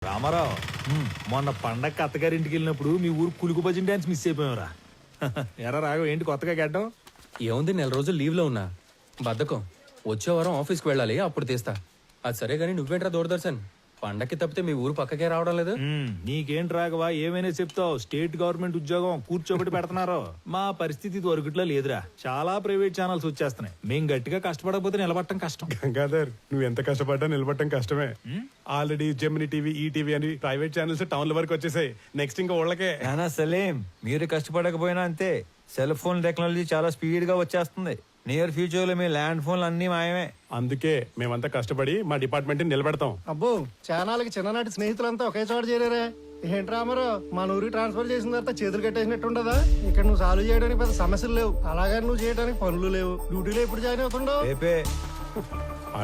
రామారావు, మొన్న పండగ అత్తగారింటికి వెళ్ళినప్పుడు మీ ఊరు కులుకు భజన డాన్స్ మిస్ అయిపోయావురా. ఎరా రాఘవ, ఏంటి కొత్తగా గడ్డం? ఏముంది, 4 రోజులు లీవ్లో ఉన్నా. బద్ధకం. వచ్చే వారం ఆఫీస్కి వెళ్ళాలి, అప్పుడు తీస్తా. అది సరే గానీ నువ్వేంట్రా దూరదర్శన్? పండక్కి తప్పితే మీ ఊరు పక్కకే రావడం లేదు. నీకేంటి రాఘవ, ఏమైనా చెప్తావు? స్టేట్ గవర్నమెంట్ ఉద్యోగం కూర్చోబెట్టి పెడుతున్నారు. మా పరిస్థితి ఇది వరకుట్లో లేదురా. చాలా ప్రైవేట్ ఛానల్స్ వచ్చేస్తున్నాయి. మేం గట్టిగా కష్టపడకపోతే నిలబడటం కష్టం. గంగాధర్, నువ్వు ఎంత కష్టపడ్డా నిలబడటం కష్టమే. ఆల్రెడీ జెమిని టీవీ, ఈటీవీ అని ప్రైవేట్ ఛానల్స్ టౌన్ల వరకు వచ్చేసాయి. నెక్స్ట్ ఇంకా ఊళ్ళకే. నానా సలీం, మీరు కష్టపడకపోయినా అంతే. సెల్ ఫోన్ టెక్నాలజీ చాలా స్పీడ్ గా వచ్చేస్తుంది. నియర్ ఫ్యూచర్ లో మీ ల్యాండ్ ఫోన్లు అన్ని మాయమే. అందుకే మేమంతా కష్టపడి మా డిపార్ట్మెంట్ నిలబెడతాం. అబ్బో, చానాలకి చిన్ననాటి స్నేహితులంతా ఒకే చోట చేరారే. ఏంటి రామారావు, మన ఊరికి ట్రాన్స్ఫర్ చేసిన తర్వాత చేతులు కట్టేసినట్టు ఉండదా? ఇక్కడ నువ్వు సాల్వ్ చేయడానికి పెద్ద సమస్యలు లేవు, అలాగే నువ్వు చేయడానికి పనులు లేవు. డ్యూటీలో ఎప్పుడు జాయిన్ అవుతుండవు? రేపే.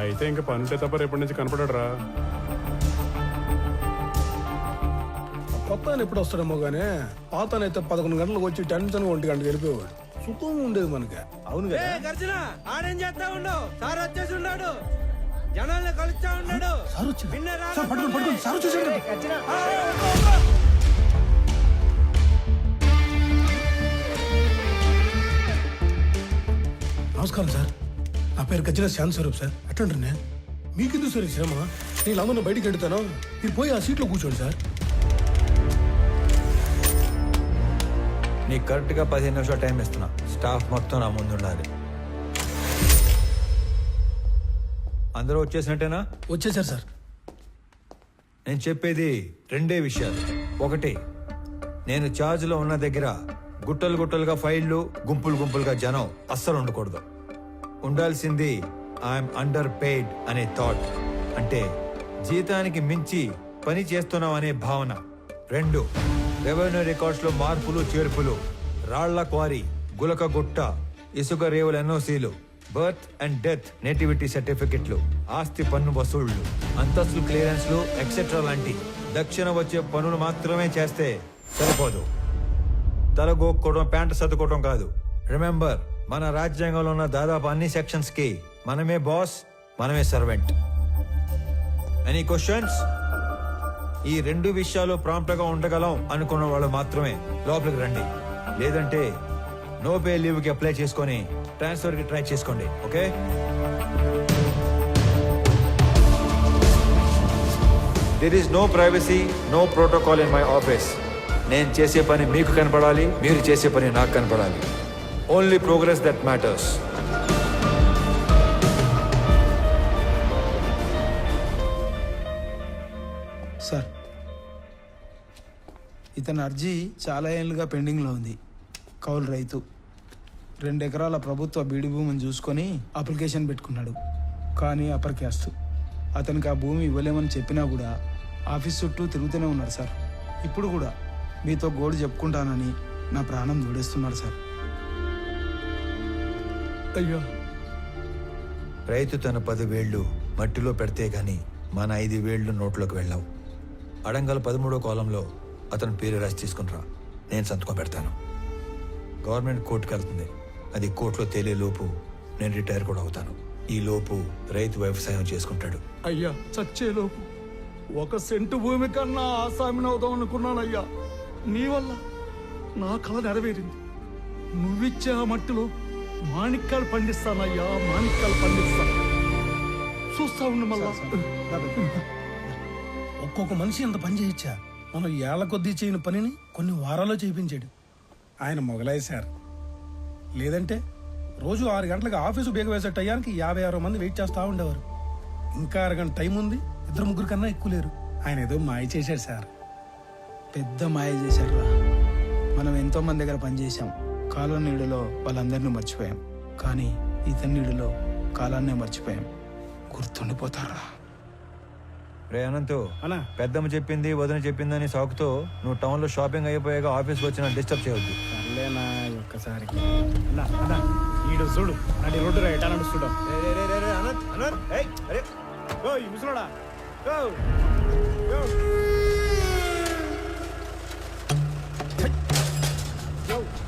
అయితే ఇంకా పనుంటే తప్ప రేపటి నుంచి కనపడరా. కొత్త ఎప్పుడు వస్తాడేమో గానీ పాతనైతే 11 గంటలకు వచ్చి టెన్షన్ 1 గంటకు వెళ్ళిపోయేవాడు. సుఖం ఉండేది మనకి. అవును కదా. గర్జన ఆడేం చేస్తా ఉండవు. సార్ వచ్చేసి ఉన్నాడు, జనాల్ని కలుస్తా ఉన్నాడు. సార్ వచ్చాడు. సార్ పట్టుకోండి, పట్టుకోండి. సార్ వచ్చేసాడు. నమస్కారం సార్, నా పేరు గజ్జల శాంత్ స్వరూప్ సార్. అట్లంటారు నేను మీకెందుకు సార్ ఈ శ్రమ? నేను అందరూ బయటికి వెళ్తాను, మీరు పోయి ఆ సీట్లో కూర్చోండి సార్. నీకు కరెక్ట్ గా 15 నిమిషాలు టైం ఇస్తున్నా. స్టాఫ్ మొత్తం నా ముందు ఉండాలి. అందరూ వచ్చేసినట్టేనా? వచ్చేసారు సార్. నేను చెప్పేది 2 విషయాలు. ఒకటి, నేను ఛార్జ్ లో ఉన్న దగ్గర గుట్టలు గుట్టలుగా ఫైళ్లు, గుంపులు గుంపులుగా జనం అస్సలు ఉండకూడదు. ఉండాల్సింది ఐఎమ్ అండర్ పెయిడ్ అనే థాట్, అంటే జీతానికి మించి పని చేస్తున్నాం అనే భావన. 2, రెవెన్యూ రికార్డ్స్ లో మార్పులు చేర్పులు, రాళ్ల క్వారీ, గులక గుట్ట, ఇసుక రేవుల ఎన్ఓసీలు, బర్త్ అండ్ డెత్ నేటివిటీ సర్టిఫికెట్లు, ఆస్తి పన్ను వసూళ్లు, అంతస్తులు క్లియరెన్స్లు ఎక్సెట్రా లాంటి దక్షిణ వచ్చే పనులు మాత్రమే చేస్తే సరిపోదు. తలగోక్కోవడం, ప్యాంటు సర్దుకోవడం కాదు. రిమెంబర్, మన రాజ్యాంగంలో ఉన్న దాదాపు అన్ని సెక్షన్స్ కి మనమే బాస్, మనమే సర్వెంట్. Any questions? ఈ 2 విషయాలు ప్రాంప్ట్ గా ఉండగలం అనుకున్న వాళ్ళు మాత్రమే లోపలికి రండి. లేదంటే నో పే లీవ్ కి అప్లై చేసుకొని ట్రాన్స్ఫర్ కి ట్రై చేసుకోండి. Okay? There is no privacy, no protocol in my office. నేను చేసే పని మీకు కనపడాలి, మీరు చేసే పని నాకు కనపడాలి. Only progress that matters. Sir, ఇతని అర్జీ చాలా ఏళ్ళుగా పెండింగ్లో ఉంది. కౌలు రైతు, 2 ఎకరాల ప్రభుత్వ బీడు భూమిని చూసుకొని అప్లికేషన్ పెట్టుకున్నాడు. కానీ అప్పర్ క్యాస్ట్. అతనికి ఆ భూమి ఇవ్వలేమని చెప్పినా కూడా ఆఫీస్ చుట్టూ తిరుగుతూనే ఉన్నాడు సార్. ఇప్పుడు కూడా మీతో గోడు చెప్పుకుంటానని నా ప్రాణం దూడేస్తున్నాడు సార్. అయ్యో, రైతు తన 10 వేళ్లు మట్టిలో పెడితే గాని మన 5 వేళ్లు నోట్లోకి వెళ్ళావు. అడంగల్ 13వ కాలంలో అతని పేరు రాసి తీసుకునిరా, నేను సంతకం పెడతాను. గవర్నమెంట్ కోర్టుకు వెళ్తుంది. అది కోర్టులో తేలే లోపు నేను రిటైర్ కూడా అవుతాను. ఈ లోపు రైతు వ్యవసాయం చేసుకుంటాడు. అయ్యా, చచ్చేలోపు 1 సెంటు భూమి కన్నా ఆసామిని అవుదాం అనుకున్నానయ్యా. నీ వల్ల నా కళ నెరవేరింది. నువ్విచ్చే ఆ మట్టిలో మాణిక్యాలు పండిస్తానయ్యా, మాణిక్యాలు పండిస్తాను. చూస్తా ఉండు మళ్ళా. ఒక్కొక్క మనిషి ఎంత పని చేయొచ్చా? మనం ఏళ్ల కొద్దీ చేయని పనిని కొన్ని వారాల్లో చేయించాడు ఆయన. మొగలాయి సార్. లేదంటే రోజు 6 గంటలకు ఆఫీసు బేగ వేసే టయానికి 56 మంది వెయిట్ చేస్తూ ఉండేవారు. ఇంకా 1 గంట టైం ఉంది, 2-3 కన్నా ఎక్కువ లేరు. ఆయన ఏదో మాయ చేశాడు సార్. పెద్ద మాయ చేశారు. మనం ఎంతో మంది దగ్గర పనిచేసాం. కాలం నీడలో వాళ్ళందరినీ మర్చిపోయాం. కానీ ఇతని నీడలో కాలాన్నే మర్చిపోయాం. గుర్తుండిపోతారా? రే అనంతు, పెద్దమ్మ చెప్పింది, వదిన చెప్పిందని సాకుతో నువ్వు టౌన్ లో షాపింగ్ అయిపోయాక ఆఫీస్కి వచ్చిన డిస్టర్బ్ చేయవద్దు. సర్లేనా, ఒక్కసారికి ఈడు చూడు, అది రోడ్డు ఎటా నడుస్తుడు. ముసలోడా,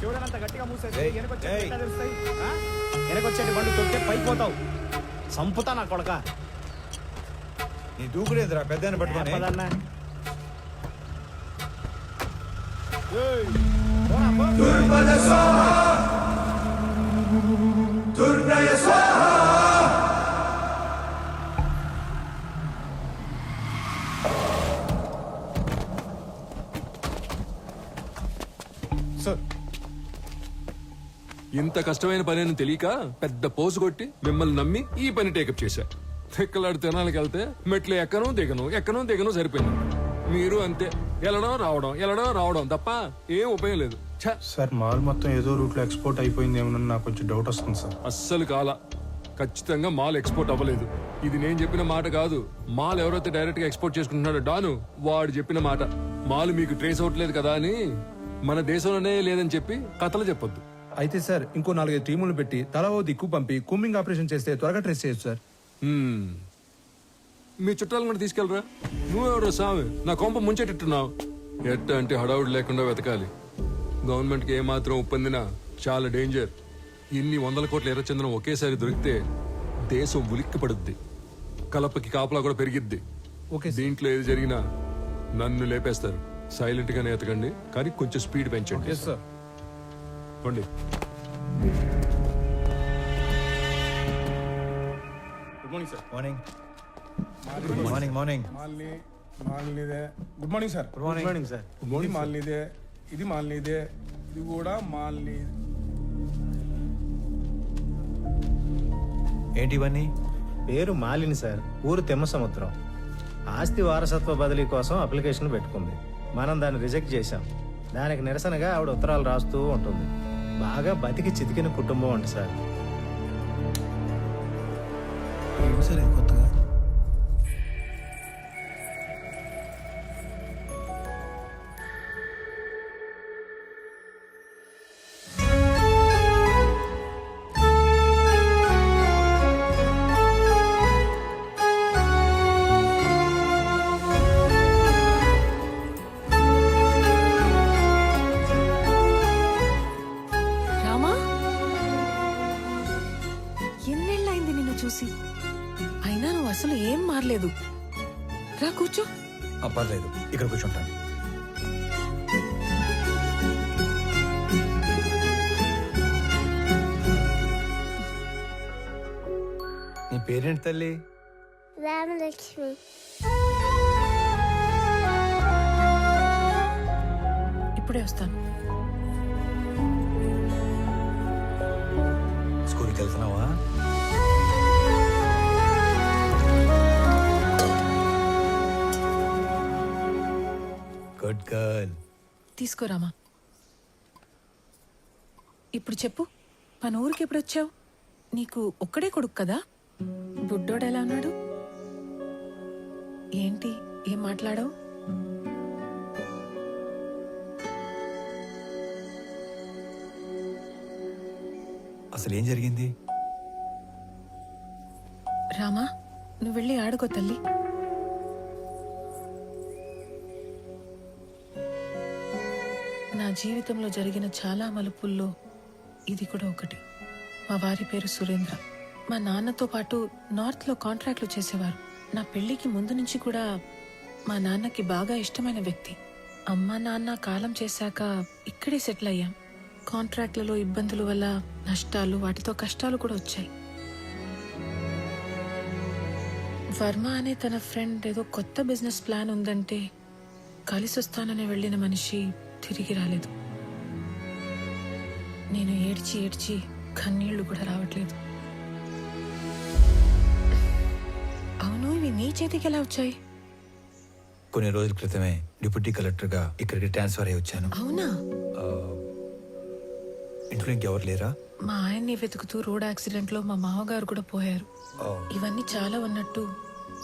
చూడనంత గట్టిగా మూసేసి వెనకొచ్చేటి బండు తొక్కే పైపోతావు. సంపుతా నా కొడక. నీ దూకుడేంద్రా పెద్దాన్ని పట్టుకొని. సార్ ఇంత కష్టమైన పని అని తెలియక పెద్ద పోసు కొట్టి మిమ్మల్ని నమ్మి ఈ పని టేకప్ చేశా. తిక్కలాడు తినాలకు వెళ్తే మెట్లు ఎక్కను దిగను సరిపోయింది. మీరు అంతే, వెళ్ళడం రావడం తప్ప ఏం ఉపయోగం లేదు. ఛ! సార్ మాల్ మొత్తం ఏదో రూట్లో ఎక్స్పోర్ట్ అయిపోయింది ఏమన్నా నాకు కొంచెం డౌట్ వస్తుంది సార్. అస్సలు కాల, ఖచ్చితంగా మాల్ ఎక్స్పోర్ట్ అవ్వలేదు. ఇది నేను చెప్పిన మాట కాదు. మాల్ ఎవరైతే డైరెక్ట్ గా ఎక్స్పోర్ట్ చేసుకుంటున్నాడో డాను వాడు చెప్పిన మాట. మాల్ మీకు ట్రేస్ అవ్వట్లేదు కదా అని మన దేశంలోనే లేదని చెప్పి కథలు చెప్పొద్దు. అయితే సార్ ఇంకో 4-5 టీములు పెట్టి తలా ఓ దిక్కు పంపి కూంబింగ్ ఆపరేషన్ చేస్తే త్వరగా ట్రేస్ చేయొచ్చు సార్. మీ చుట్టాలను కూడా తీసుకెళ్ళరా. నువ్వెవరో సామి నా కొంప ముంచెట్టున్నావు. ఎట్ట అంటే హడావుడి లేకుండా వెతకాలి. గవర్నమెంట్కి ఏమాత్రం ఒప్పందినా చాలా డేంజర్. ఇన్ని 100 కోట్ల ఎర్రచందనం ఒకేసారి దొరికితే దేశం ఉలిక్కి పడుద్ది. కలపకి కాపలా కూడా పెరిగిద్ది. Okay sir. దీంట్లో ఏది జరిగినా నన్ను లేపేస్తారు. సైలెంట్ గానే ఎతకండి, కానీ కొంచెం స్పీడ్ పెంచండి. Yes sir. పోండి. Good morning sir. Morning morning morning మాల్నీదే. Good morning sir. Good morning sir. ఇది మాల్నీదే, ఇది మాల్నీదే, ఇది కూడా మాల్నీ. ఏంటి ఇవన్నీ? పేరు మాలిని సార్, ఊరు తెమ్మసముద్రం. ఆస్తి వారసత్వ బదిలీ కోసం అప్లికేషన్ పెట్టుకుంది. మనం దాన్ని రిజెక్ట్ చేశాం. దానికి నిరసనగా ఆవిడ ఉత్తరాలు రాస్తూ ఉంటుంది. బాగా బతికి చితికిన కుటుంబం అంట సార్. సరే కొత్తగా రామా, ఎన్నేళ్ళైంది నిన్ను చూసి. అయినా నువ్వు అసలు ఏం మారలేదు. రా కూర్చో. పర్లేదు, ఇక్కడ కూర్చుంటాను. నీ పేరేంటి తల్లి? రామలక్ష్మి. ఇప్పుడే వస్తాను. స్కూల్కి వెళ్తున్నావా? Good girl. తీసుకోరామా. ఇప్పుడు చెప్పు, మన ఊరికి ఎప్పుడు వచ్చావు? నీకు ఒక్కడే కొడుకు కదా? బుడ్డోడు ఎలా ఉన్నాడు? ఏంటి ఏం మాట్లాడావు? అసలు ఏం జరిగింది? రామా, నువ్వు వెళ్ళి ఆడుకో తల్లి. నా జీవితంలో జరిగిన చాలా మలుపుల్లో ఇది కూడా ఒకటి. మా వారి పేరు సురేంద్ర. మా నాన్నతో పాటు నార్త్లో కాంట్రాక్ట్లు చేసేవారు. నా పెళ్లికి ముందు నుంచి కూడా మా నాన్నకి బాగా ఇష్టమైన వ్యక్తి. అమ్మ నాన్న కాలం చేశాక ఇక్కడే సెటిల్ అయ్యాం. కాంట్రాక్ట్లలో ఇబ్బందుల వల్ల నష్టాలు, వాటితో కష్టాలు కూడా వచ్చాయి. వర్మ అనే తన ఫ్రెండ్ ఏదో కొత్త బిజినెస్ ప్లాన్ ఉందంటే కలిసి వస్తానని వెళ్ళిన మనిషి తిరిగి రాలేదు. నేను ఏడ్చి ఏడ్చి కన్నీళ్లు కూడా రావట్లేదు. అవును, ఇవి నీ చేతికి ఎలా వచ్చాయి? కొన్ని రోజుల క్రితమే డిప్యూటీ కలెక్టర్ గా ఇక్కడికి ట్రాన్స్ఫర్ అయ్యి వచ్చాను. అవునా? ఇంట్లో ఇంకెవరు లేరా? మా ఆయన్ని వెతుకుతూ రోడ్ యాక్సిడెంట్ లో మా మామగారు కూడా పోయారు. ఇవన్నీ చాలా ఉన్నట్టు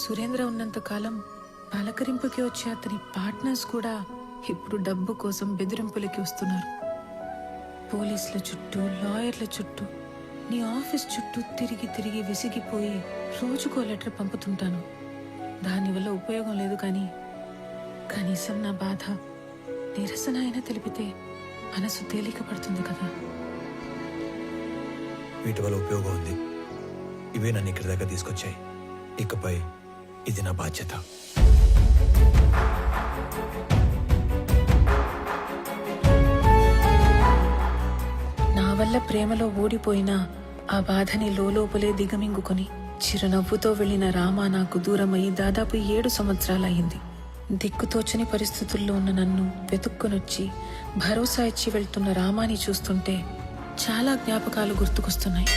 సురేంద్ర ఉన్నంత కాలం పలకరింపుకి వచ్చే అతని పార్ట్నర్స్ కూడా ఇప్పుడు డబ్బు కోసం బెదిరింపులకి వస్తున్నారు. పోలీసుల చుట్టూ, లాయర్ల చుట్టూ, నీ ఆఫీస్ చుట్టూ తిరిగి తిరిగి విసిగిపోయి రోజుకో లెటర్ పంపుతుంటాను. దానివల్ల ఉపయోగం లేదు, కానీ కనీసం నా బాధ నిరసన అయినా తెలిపితే మనసు తేలిక పడుతుంది కదా. వీటి వల్ల ఉపయోగం ఉంది. ఇవే నన్ను ఇక్కడి దాకా తీసుకొచ్చాయి. ఇకపై ఇది నా బాధ్యత. వల్ల ప్రేమలో ఓడిపోయినా ఆ బాధని లోపలే దిగమింగుకొని చిరునవ్వుతో వెళ్లిన రామ నాకు దూరమయ్యి దాదాపు 7 సంవత్సరాలయ్యింది. దిక్కుతోచని పరిస్థితుల్లో ఉన్న నన్ను వెతుక్కొనొచ్చి భరోసా ఇచ్చి వెళ్తున్న రామాని చూస్తుంటే చాలా జ్ఞాపకాలు గుర్తుకొస్తున్నాయి.